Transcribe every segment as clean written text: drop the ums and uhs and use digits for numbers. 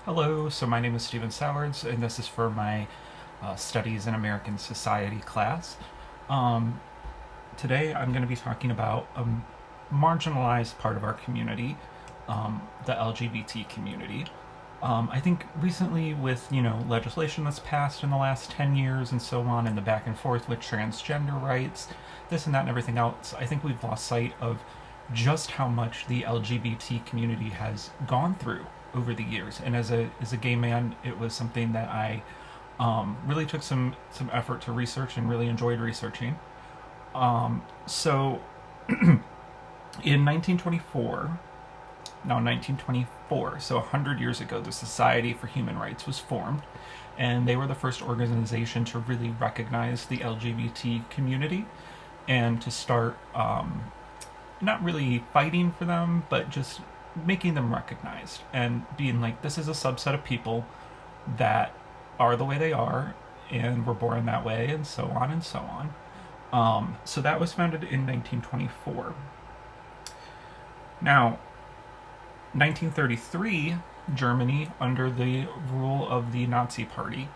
Hello, so my name is Stephen Sowards, and this is for my Studies in American Society class. Um, Today I'm going to be talking about a marginalized part of our community, the LGBT community. I think recently with, legislation that's passed in the last 10 years and so on, and the back and forth with transgender rights, this and that and everything else, I think we've lost sight of just how much the LGBT community has gone through over the years. And as a gay man, it was something that I really took some effort to research and really enjoyed researching. So in 1924, now 1924, so 100 years ago, the Society for Human Rights was formed, and they were the first organization to really recognize the LGBT community and to start not really fighting for them, but just making them recognized and being like, this is a subset of people that are the way they are and were born that way, and so on and so on. So that was founded in 1924. Now, 1933, Germany, under the rule of the Nazi Party,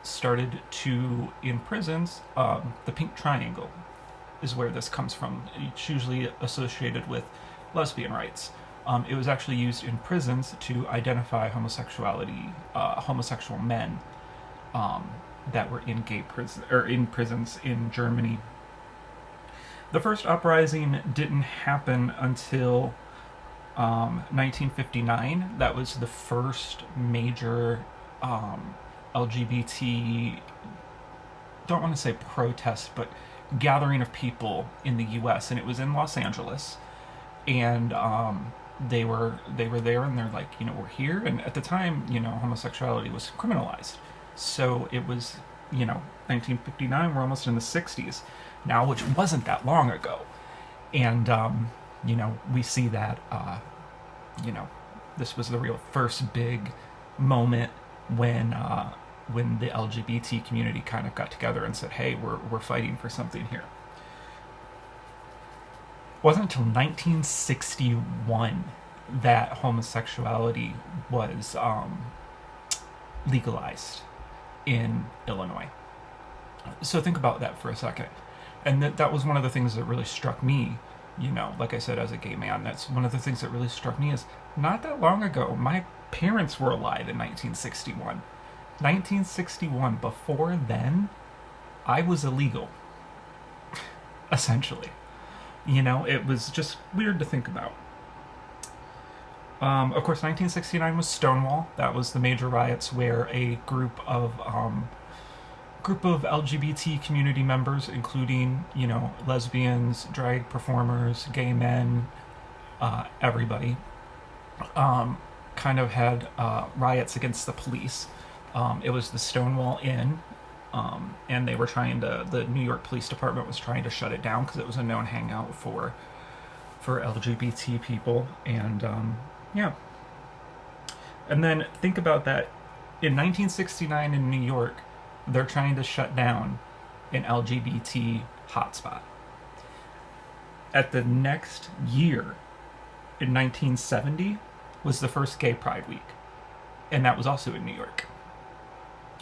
started to, in prisons, the Pink Triangle is where this comes from. It's usually associated with lesbian rights. It was actually used in prisons to identify homosexual men that were in gay prison or in prisons in Germany. The first uprising didn't happen until 1959. That was the first major LGBT, don't want to say protest, but gathering of people in the U.S. and it was in Los Angeles, and they were there, and they're like, we're here, and at the time, homosexuality was criminalized, so it was, 1959. We're almost in the 60s now, which wasn't that long ago, and we see that this was the real first big moment when the LGBT community kind of got together and said, hey, we're fighting for something here. It wasn't until 1961 that homosexuality was legalized in Illinois. So think about that for a second. And that was one of the things that really struck me, like I said, as a gay man. That's one of the things that really struck me is not that long ago, my parents were alive in 1961. 1961, before then, I was illegal, essentially. It was just weird to think about. Of course, 1969 was Stonewall. That was the major riots where a group of LGBT community members, including, lesbians, drag performers, gay men, everybody, kind of had riots against the police. It was the Stonewall Inn, and they were the New York Police Department was trying to shut it down because it was a known hangout for LGBT people, and yeah. And then think about that. In 1969 in New York, they're trying to shut down an LGBT hotspot. At the next year, in 1970, was the first Gay Pride Week, and that was also in New York.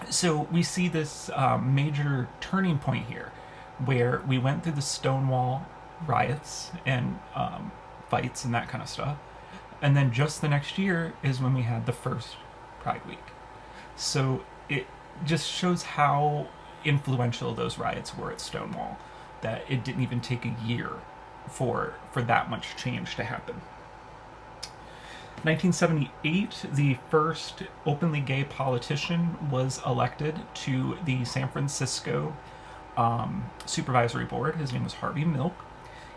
So we see this major turning point here, where we went through the Stonewall riots and fights and that kind of stuff, and then just the next year is when we had the first Pride Week. So it just shows how influential those riots were at Stonewall, that it didn't even take a year for that much change to happen. 1978, the first openly gay politician was elected to the San Francisco Supervisory Board. His name was Harvey Milk.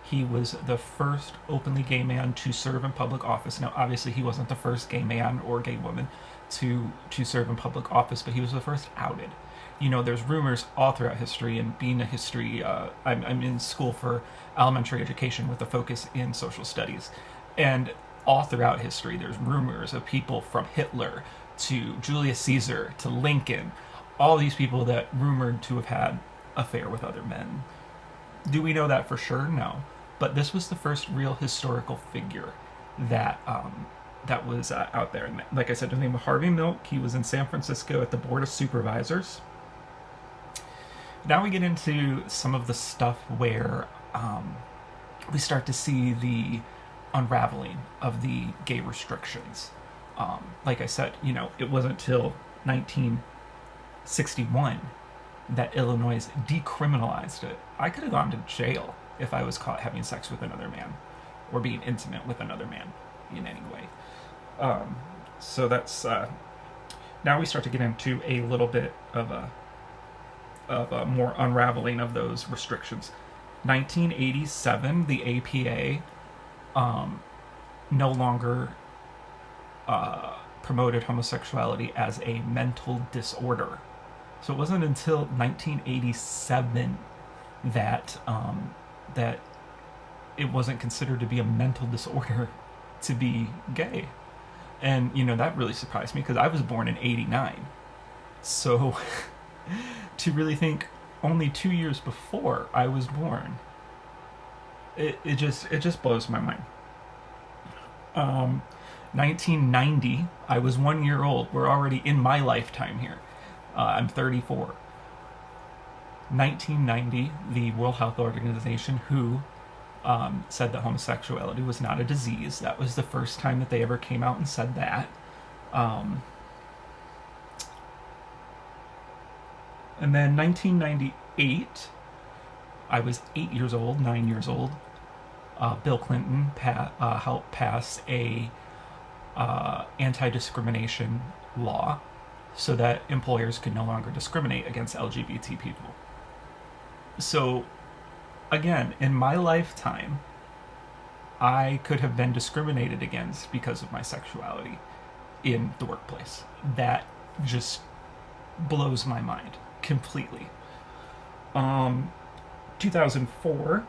He was the first openly gay man to serve in public office. Now, obviously, he wasn't the first gay man or gay woman to serve in public office, but he was the first outed. There's rumors all throughout history, and being a history, I'm in school for elementary education with a focus in social studies, and all throughout history, there's rumors of people from Hitler to Julius Caesar to Lincoln, all these people that rumored to have had affair with other men. Do we know that for sure? No. But this was the first real historical figure that that was out there. And like I said, his name was Harvey Milk. He was in San Francisco at the Board of Supervisors. Now we get into some of the stuff where we start to see the unraveling of the gay restrictions. Like I said, it wasn't until 1961 that Illinois decriminalized it. I could have gone to jail if I was caught having sex with another man or being intimate with another man in any way. So that's now we start to get into a little bit of a more unraveling of those restrictions. 1987, the APA no longer promoted homosexuality as a mental disorder. So it wasn't until 1987 that that it wasn't considered to be a mental disorder to be gay. And, that really surprised me because I was born in 89. So to really think only 2 years before I was born, it just blows my mind. 1990, I was 1 year old. We're already in my lifetime here. I'm 34. 1990, the World Health Organization, WHO, said that homosexuality was not a disease. That was the first time that they ever came out and said that. And then 1998, I was 9 years old. Bill Clinton helped pass a anti-discrimination law so that employers could no longer discriminate against LGBT people. So, again, in my lifetime, I could have been discriminated against because of my sexuality in the workplace. That just blows my mind completely. 2004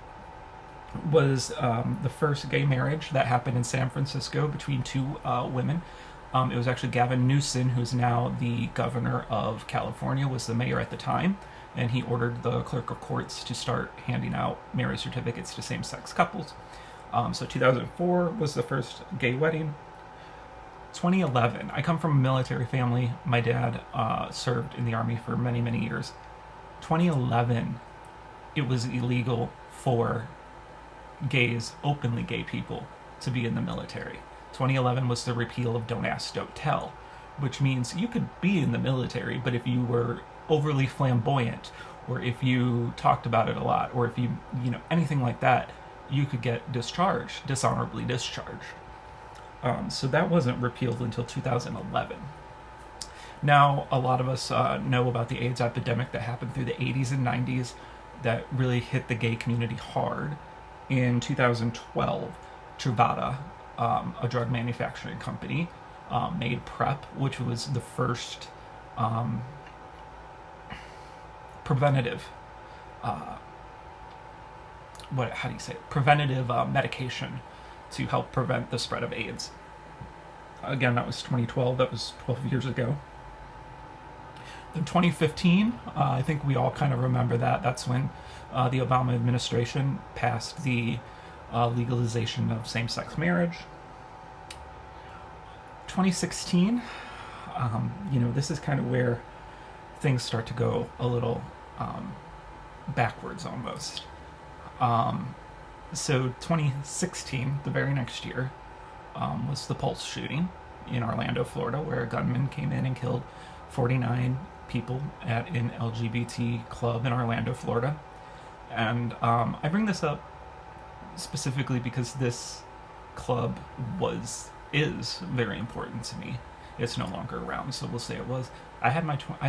was the first gay marriage that happened in San Francisco between two women. It was actually Gavin Newsom, who's now the governor of California, was the mayor at the time, and he ordered the clerk of courts to start handing out marriage certificates to same-sex couples. So 2004 was the first gay wedding. 2011, I come from a military family. My dad served in the Army for many, many years. 2011, it was illegal for openly gay people, to be in the military. 2011 was the repeal of Don't Ask, Don't Tell, which means you could be in the military, but if you were overly flamboyant, or if you talked about it a lot, or if you anything like that, you could get dishonorably discharged. So that wasn't repealed until 2011. Now, a lot of us know about the AIDS epidemic that happened through the 80s and 90s that really hit the gay community hard. In 2012, Truvada, a drug manufacturing company, made PrEP, which was the first preventative preventative medication to help prevent the spread of AIDS. Again, that was 2012. That was 12 years ago. In 2015, I think we all kind of remember that. That's when the Obama administration passed the legalization of same-sex marriage. 2016, this is kind of where things start to go a little backwards almost. So 2016, the very next year, was the Pulse shooting in Orlando, Florida, where a gunman came in and killed 49 people at an LGBT club in Orlando, Florida. And I bring this up specifically because this club is very important to me. It's no longer around, so we'll say it was. I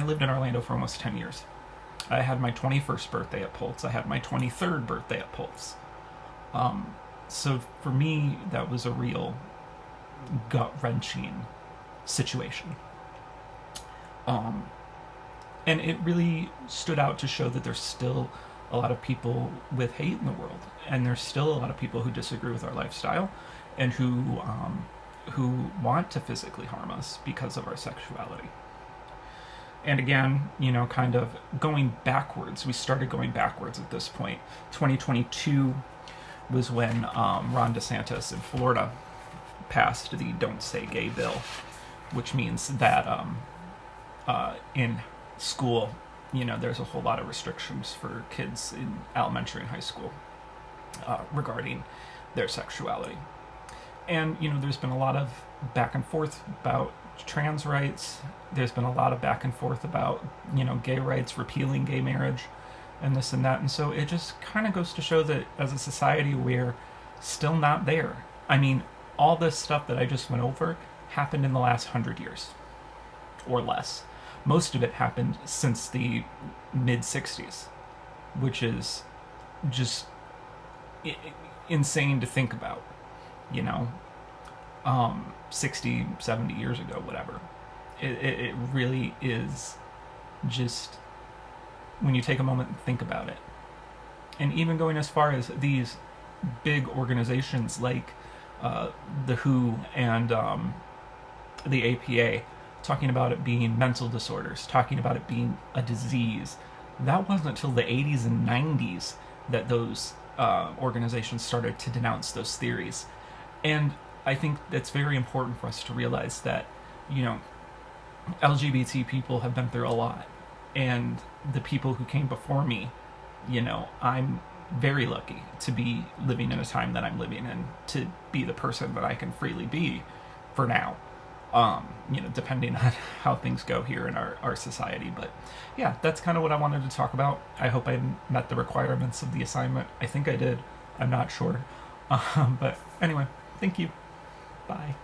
lived in Orlando for almost 10 years. I had my 21st birthday at Pulse. I had my 23rd birthday at Pulse. So for me, that was a real gut-wrenching situation. And it really stood out to show that there's still a lot of people with hate in the world, and there's still a lot of people who disagree with our lifestyle and who want to physically harm us because of our sexuality. And again, kind of going backwards. We started going backwards at this point. 2022 was when Ron DeSantis in Florida passed the Don't Say Gay bill, which means that in school, there's a whole lot of restrictions for kids in elementary and high school regarding their sexuality. And, there's been a lot of back and forth about trans rights. There's been a lot of back and forth about, gay rights, repealing gay marriage, and this and that. And so it just kind of goes to show that as a society, we're still not there. I mean, all this stuff that I just went over happened in the last 100 years or less. Most of it happened since the mid-60s, which is just insane to think about, 60, 70 years ago, whatever. It really is just, when you take a moment and think about it. And even going as far as these big organizations like the WHO and the APA, talking about it being mental disorders, talking about it being a disease. That wasn't until the 80s and 90s that those organizations started to denounce those theories. And I think that's very important for us to realize that, LGBT people have been through a lot. And the people who came before me, I'm very lucky to be living in a time that I'm living in, to be the person that I can freely be for now. Depending on how things go here in our society. But yeah, that's kind of what I wanted to talk about. I hope I met the requirements of the assignment. I think I did. I'm not sure. But anyway, thank you. Bye.